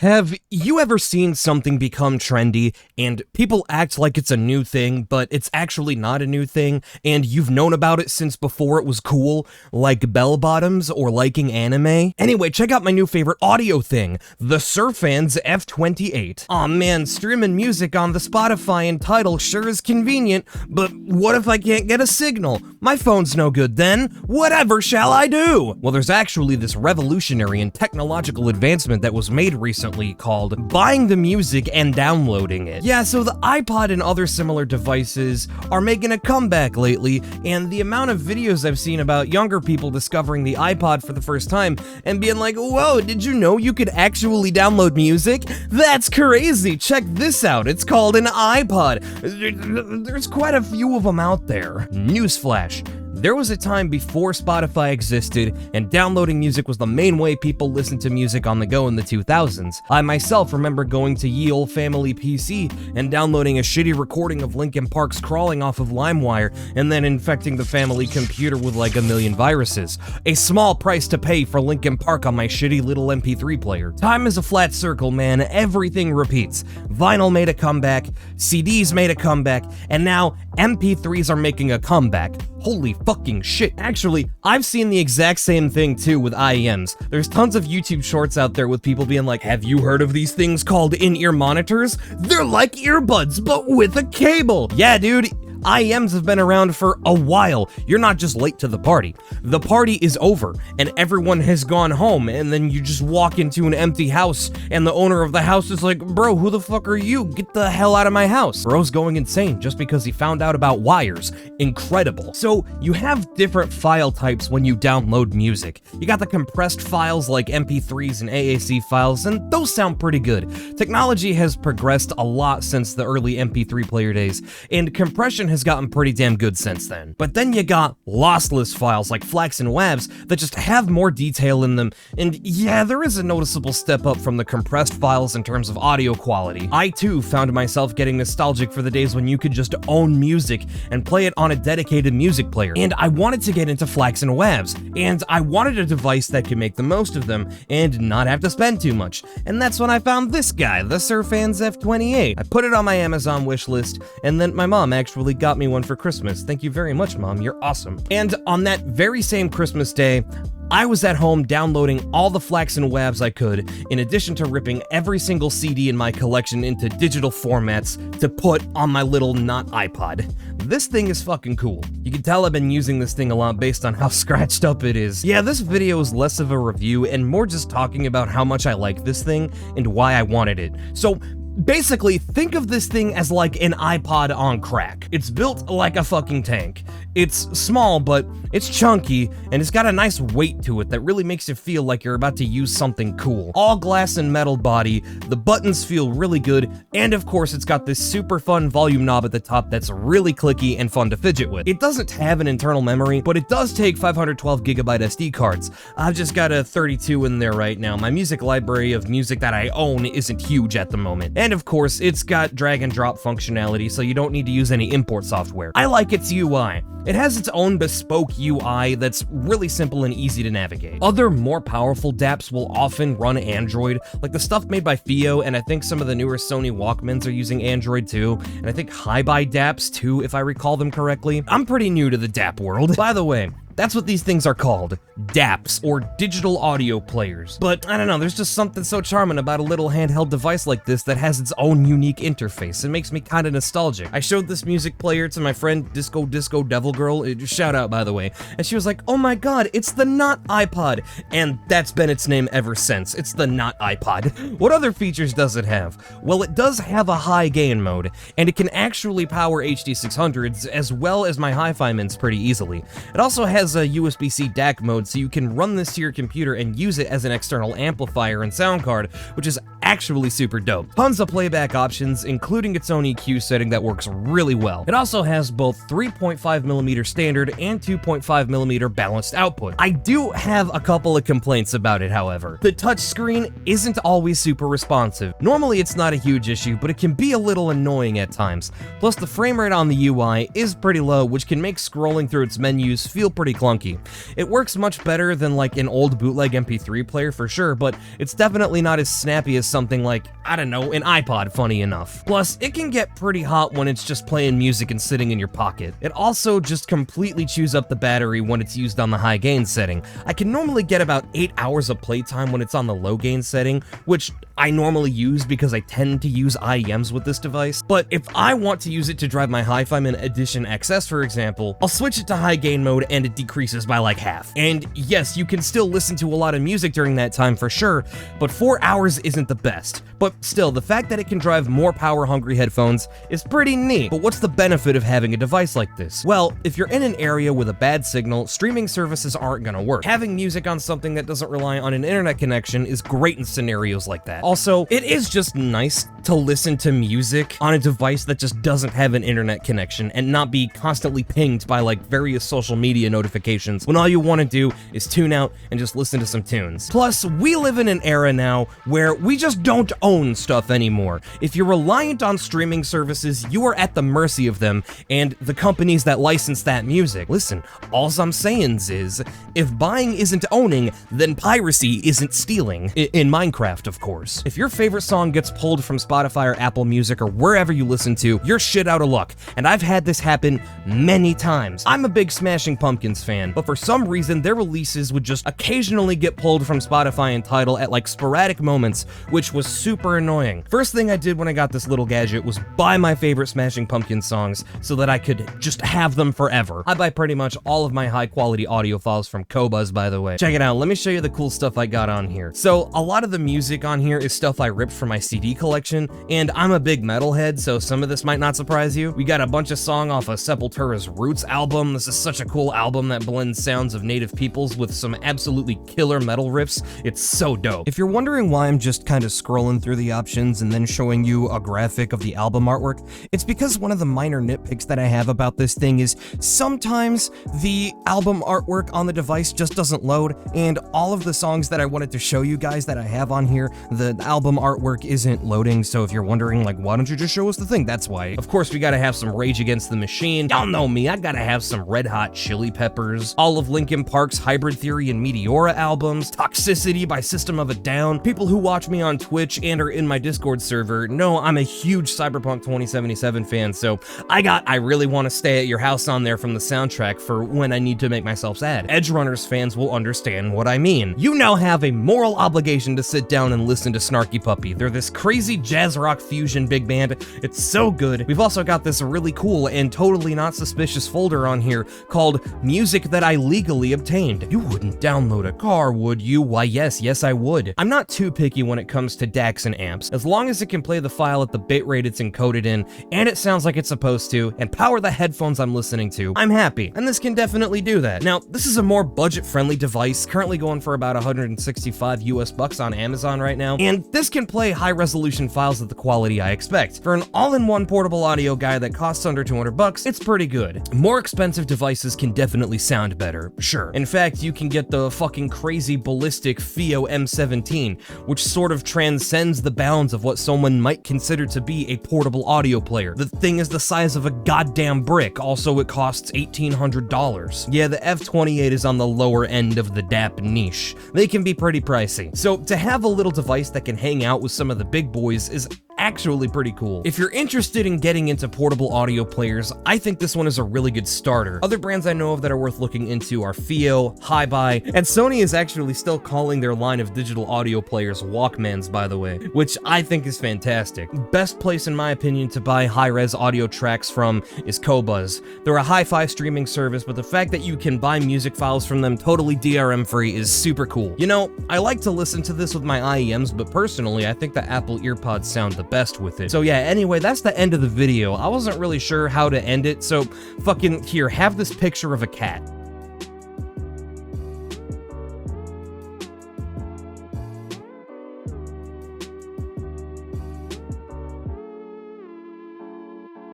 Have you ever seen something become trendy and people act like it's a new thing, but it's actually not a new thing, and you've known about it since before it was cool, like bell bottoms or liking anime? Anyway, check out my new favorite audio thing, the Surfan's F28. Aw man, streaming music on the Spotify and Tidal sure is convenient, but what if I can't get a signal? My phone's no good then. Whatever shall I do? Well, there's actually this revolutionary and technological advancement that was made recently called buying the music and downloading it. Yeah, so the iPod and other similar devices are making a comeback lately, and the amount of videos I've seen about younger people discovering the iPod for the first time and being like, whoa, did you know you could actually download music? That's crazy! Check this out, it's called an iPod. There's quite a few of them out there. Newsflash. There was a time before Spotify existed, and downloading music was the main way people listened to music on the go in the 2000s. I myself remember going to ye olde family PC and downloading a shitty recording of Linkin Park's Crawling off of LimeWire, and then infecting the family computer with like a million viruses. A small price to pay for Linkin Park on my shitty little MP3 player. Time is a flat circle, man. Everything repeats. Vinyl made a comeback, CDs made a comeback, and now MP3s are making a comeback. Holy fucking shit. Actually, I've seen the exact same thing too with IEMs. There's tons of YouTube shorts out there with people being like, have you heard of these things called in-ear monitors? They're like earbuds, but with a cable. Yeah, dude. IEMs have been around for a while. You're not just late to the party. The party is over, and everyone has gone home, and then you just walk into an empty house, and the owner of the house is like, bro, who the fuck are you? Get the hell out of my house. Bro's going insane just because he found out about wires. Incredible. So, you have different file types when you download music. You got the compressed files like MP3s and AAC files, and those sound pretty good. Technology has progressed a lot since the early MP3 player days, and compression has gotten pretty damn good since then. But then you got lossless files like FLACs and WAVs that just have more detail in them, and yeah, there is a noticeable step up from the compressed files in terms of audio quality. I too found myself getting nostalgic for the days when you could just own music and play it on a dedicated music player, and I wanted to get into FLACs and WAVs, and I wanted a device that could make the most of them and not have to spend too much, and that's when I found this guy, the Surfan's F28. I put it on my Amazon wish list, and then my mom actually got me one for Christmas. Thank you very much, Mom. You're awesome. And on that very same Christmas day, I was at home downloading all the FLACs and WAVs I could, in addition to ripping every single CD in my collection into digital formats to put on my little not iPod. This thing is fucking cool. You can tell I've been using this thing a lot based on how scratched up it is. Yeah, this video is less of a review and more just talking about how much I like this thing and why I wanted it. So, basically, think of this thing as like an iPod on crack. It's built like a fucking tank. It's small, but it's chunky, and it's got a nice weight to it that really makes you feel like you're about to use something cool. All glass and metal body, the buttons feel really good, and of course it's got this super fun volume knob at the top that's really clicky and fun to fidget with. It doesn't have an internal memory, but it does take 512GB SD cards. I've just got a 32 in there right now. My music library of music that I own isn't huge at the moment. And of course, it's got drag and drop functionality, so you don't need to use any import software. I like its UI. It has its own bespoke UI that's really simple and easy to navigate. Other more powerful DAPs will often run Android, like the stuff made by Fio, and I think some of the newer Sony Walkmans are using Android too, and I think hi-fi DAPs too, if I recall them correctly. I'm pretty new to the DAP world. By the way, that's what these things are called, DAPs, or digital audio players. But, I don't know, there's just something so charming about a little handheld device like this that has its own unique interface. It makes me kinda nostalgic. I showed this music player to my friend Disco Devil Girl, shout out by the way, and she was like, oh my god, it's the Not iPod, and that's been its name ever since. It's the Not iPod. What other features does it have? Well, it does have a high gain mode, and it can actually power HD 600s as well as my hi-fi mints pretty easily. It also has a USB-C DAC mode, so you can run this to your computer and use it as an external amplifier and sound card, which is actually super dope. Tons of playback options, including its own EQ setting that works really well. It also has both 3.5mm standard and 2.5mm balanced output. I do have a couple of complaints about it, however. The touchscreen isn't always super responsive. Normally it's not a huge issue, but it can be a little annoying at times. Plus the frame rate on the UI is pretty low, which can make scrolling through its menus feel pretty clunky. It works much better than like an old bootleg MP3 player for sure, but it's definitely not as snappy as some something like, I don't know, an iPod, funny enough. Plus, it can get pretty hot when it's just playing music and sitting in your pocket. It also just completely chews up the battery when it's used on the high gain setting. I can normally get about 8 hours of playtime when it's on the low gain setting, which I normally use because I tend to use IEMs with this device. But if I want to use it to drive my HiFiMan Edition XS, for example, I'll switch it to high gain mode and it decreases by like half. And yes, you can still listen to a lot of music during that time for sure, but 4 hours isn't the best. But still, the fact that it can drive more power-hungry headphones is pretty neat. But what's the benefit of having a device like this? Well, if you're in an area with a bad signal, streaming services aren't gonna work. Having music on something that doesn't rely on an internet connection is great in scenarios like that. Also, it is just nice to listen to music on a device that just doesn't have an internet connection and not be constantly pinged by like various social media notifications when all you want to do is tune out and just listen to some tunes. Plus, we live in an era now where we just don't own stuff anymore. If you're reliant on streaming services, you are at the mercy of them and the companies that license that music. Listen, all I'm saying is, if buying isn't owning, then piracy isn't stealing. In Minecraft, of course. If your favorite song gets pulled from Spotify or Apple Music or wherever you listen to, you're shit out of luck. And I've had this happen many times. I'm a big Smashing Pumpkins fan, but for some reason, their releases would just occasionally get pulled from Spotify and Tidal at like sporadic moments, which was super annoying. First thing I did when I got this little gadget was buy my favorite Smashing Pumpkins songs so that I could just have them forever. I buy pretty much all of my high quality audio files from Qobuz, by the way. Check it out, let me show you the cool stuff I got on here. So a lot of the music on here is stuff I ripped from my CD collection, and I'm a big metalhead, so some of this might not surprise you. We got a bunch of songs off of Sepultura's Roots album. This is such a cool album that blends sounds of native peoples with some absolutely killer metal riffs. It's so dope. If you're wondering why I'm just kind of scrolling through the options and then showing you a graphic of the album artwork, it's because one of the minor nitpicks that I have about this thing is sometimes the album artwork on the device just doesn't load, and all of the songs that I wanted to show you guys that I have on here, the album artwork isn't loading, so if you're wondering, like, why don't you just show us the thing? That's why. Of course, we gotta have some Rage Against the Machine. Y'all know me, I gotta have some Red Hot Chili Peppers, all of Linkin Park's Hybrid Theory and Meteora albums, Toxicity by System of a Down. People who watch me on Twitch and are in my Discord server know I'm a huge Cyberpunk 2077 fan, so I Really Want to Stay at Your House on there from the soundtrack for when I need to make myself sad. Edge Runners fans will understand what I mean. You now have a moral obligation to sit down and listen to Snarky Puppy. They're this crazy jazz rock fusion big band. It's so good. We've also got this really cool and totally not suspicious folder on here called Music That I Legally Obtained. You wouldn't download a car, would you? Why, yes, I would. I'm not too picky when it comes to DACs and amps. As long as it can play the file at the bitrate it's encoded in, and it sounds like it's supposed to, and power the headphones I'm listening to, I'm happy. And this can definitely do that. Now, this is a more budget-friendly device, currently going for about 165 US bucks on Amazon right now, and this can play high-resolution files at the quality I expect. For an all-in-one portable audio guy that costs under 200 bucks, it's pretty good. More expensive devices can definitely sound better, sure. In fact, you can get the fucking crazy ballistic FIO M17, which sort of transcends the bounds of what someone might consider to be a portable audio player. The thing is the size of a goddamn brick, also it costs $1,800. Yeah, the F28 is on the lower end of the DAP niche. They can be pretty pricey. So to have a little device that can hang out with some of the big boys is actually pretty cool. If you're interested in getting into portable audio players, I think this one is a really good starter. Other brands I know of that are worth looking into are FIO, Hi-Bi, and Sony is actually still calling their line of digital audio players Walkmans, by the way, which I think is fantastic. Best place, in my opinion, to buy high-res audio tracks from is Qobuz. They're a hi-fi streaming service, but the fact that you can buy music files from them totally DRM-free is super cool. You know, I like to listen to this with my IEMs, but personally, I think the Apple EarPods sound the best with it. So yeah, anyway, that's the end of the video. I wasn't really sure how to end it, so fucking here, have this picture of a cat.